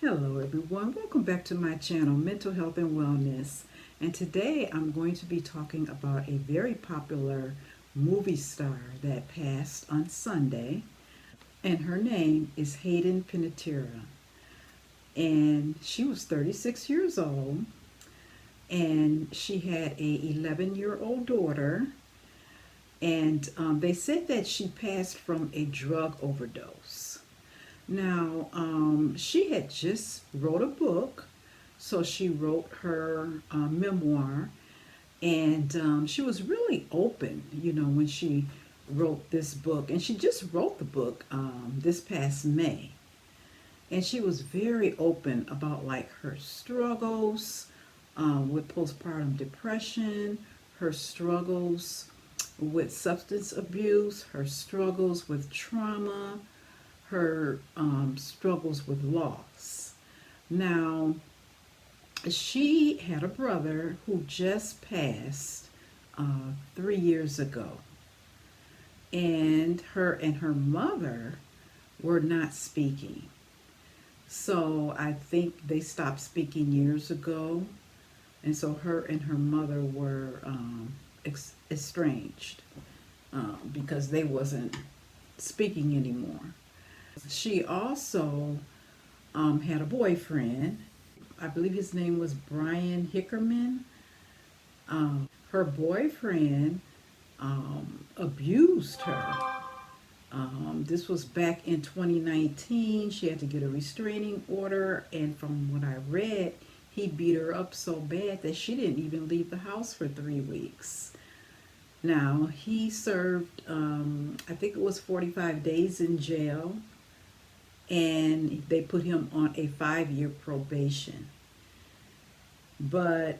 Hello everyone, welcome back to my channel, Mental Health and Wellness. And today I'm going to be talking about a very popular movie star that passed on Sunday. And her name is Hayden Panettiere. And she was 36 years old. And she had a 11-year-old daughter. And they said that she passed from a drug overdose. Now, she had just wrote a book, so she wrote her memoir, and she was really open, when she wrote this book. And she just wrote the book this past May, and she was very open about like her struggles with postpartum depression, her struggles with substance abuse, her struggles with trauma, her struggles with loss. Now, she had a brother who just passed 3 years ago, and her mother were not speaking. So I think they stopped speaking years ago, and so her and her mother were estranged because they wasn't speaking anymore. She also had a boyfriend. I believe his name was Brian Hickerman. Her boyfriend abused her. This was back in 2019. She had to get a restraining order, and from what I read, he beat her up so bad that she didn't even leave the house for 3 weeks. Now, he served, I think it was 45 days in jail, and they put him on a 5-year probation. But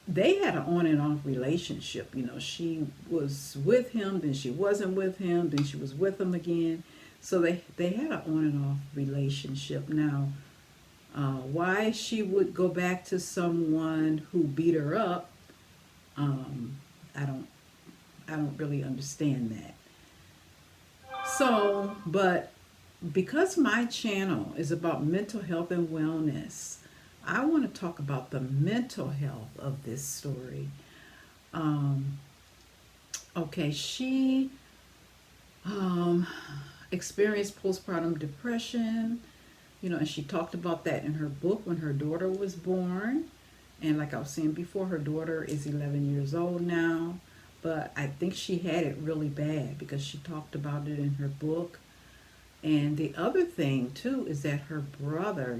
they had an on and off relationship. She was with him, then she wasn't with him, then she was with him again. So they had an on and off relationship. Now, why she would go back to someone who beat her up, I don't really understand that. So, but because my channel is about mental health and wellness, I want to talk about the mental health of this story. Um, okay, she experienced postpartum depression, and she talked about that in her book when her daughter was born. And like I was saying before, her daughter is 11 years old now, but I think she had it really bad because she talked about it in her book. And the other thing, too, is that her brother,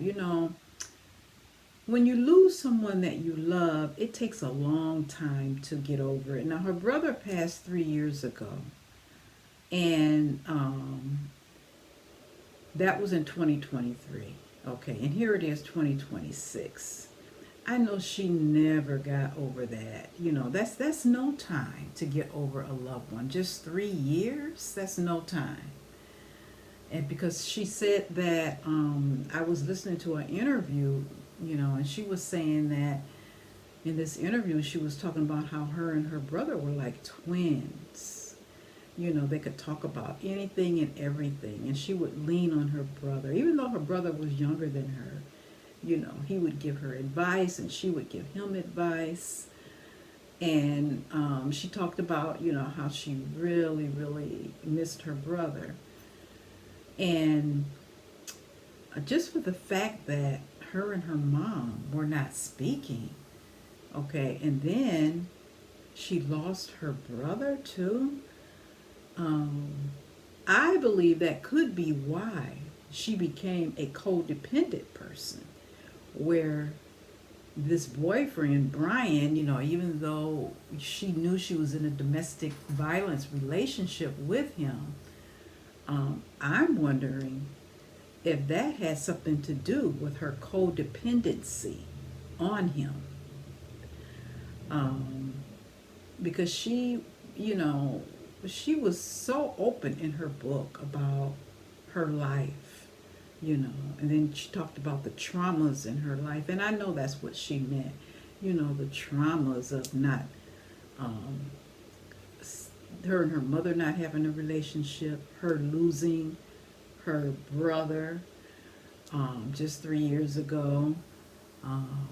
when you lose someone that you love, it takes a long time to get over it. Now, her brother passed 3 years ago, and that was in 2023. Okay, and here it is, 2026. I know she never got over that. That's no time to get over a loved one. Just 3 years, that's no time. And because she said that I was listening to an interview, and she was saying that in this interview she was talking about how her and her brother were like twins. They could talk about anything and everything, and she would lean on her brother, even though her brother was younger than her. He would give her advice, and she would give him advice. And she talked about, how she really, really missed her brother. And just for the fact that her and her mom were not speaking, okay, and then she lost her brother too. I believe that could be why she became a codependent person, where this boyfriend, Brian, even though she knew she was in a domestic violence relationship with him, I'm wondering if that has something to do with her codependency on him. Um, because you know, she was so open in her book about her life, and then she talked about the traumas in her life. And I know that's what she meant, the traumas of not, um, her and her mother not having a relationship, her losing her brother, just 3 years ago. Um,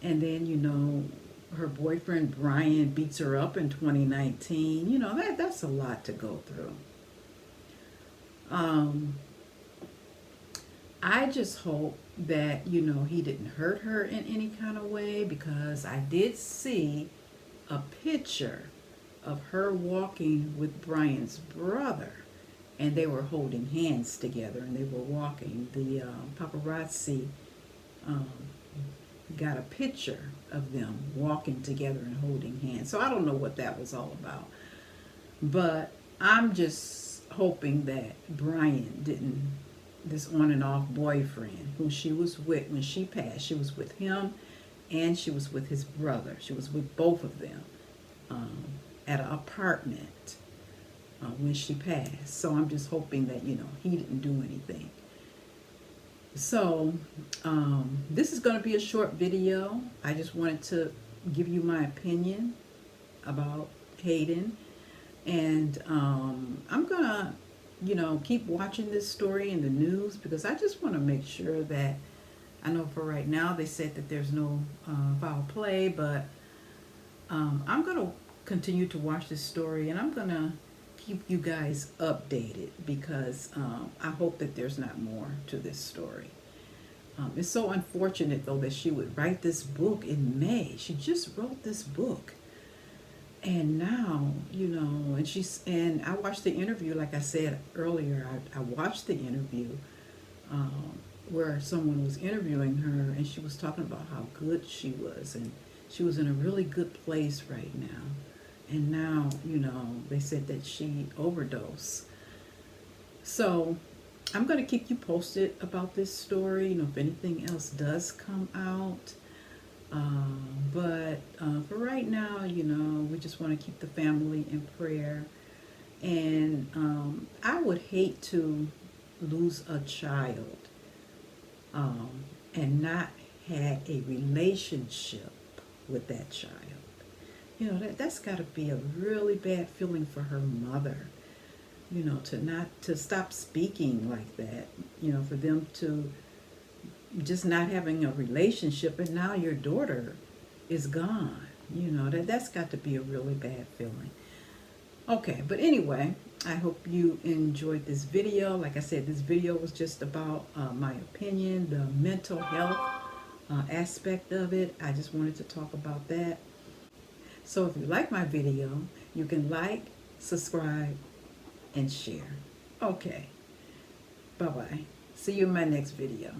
and then, her boyfriend Brian beats her up in 2019. That's a lot to go through. Um, I just hope that, he didn't hurt her in any kind of way, because I did see a picture of her walking with Brian's brother, and they were holding hands together and they were walking. The paparazzi um, got a picture of them walking together and holding hands. So I don't know what that was all about. But I'm just hoping that Brian didn't, this on and off boyfriend who she was with when she passed, she was with him and she was with his brother. She was with both of them um, at an apartment when she passed. So I'm just hoping that, he didn't do anything. So this is going to be a short video. I just wanted to give you my opinion about Hayden. And I'm going to, keep watching this story in the news, because I just want to make sure that, I know for right now they said that there's no foul play, but I'm going to continue to watch this story, and I'm going to keep you guys updated, because I hope that there's not more to this story. It's so unfortunate, though, that she would write this book in May. She just wrote this book. And now, and I watched the interview, like I said earlier, I watched the interview where someone was interviewing her, and she was talking about how good she was, and she was in a really good place right now. And now, they said that she overdosed. So I'm going to keep you posted about this story, if anything else does come out. But for right now, we just want to keep the family in prayer. And I would hate to lose a child and not have a relationship with that child. That's got to be a really bad feeling for her mother, to stop speaking like that, for them to just not having a relationship, and now your daughter is gone. That's got to be a really bad feeling. Okay, but anyway, I hope you enjoyed this video. Like I said, this video was just about my opinion, the mental health aspect of it. I just wanted to talk about that. So if you like my video, you can like, subscribe, and share. Okay, bye-bye. See you in my next video.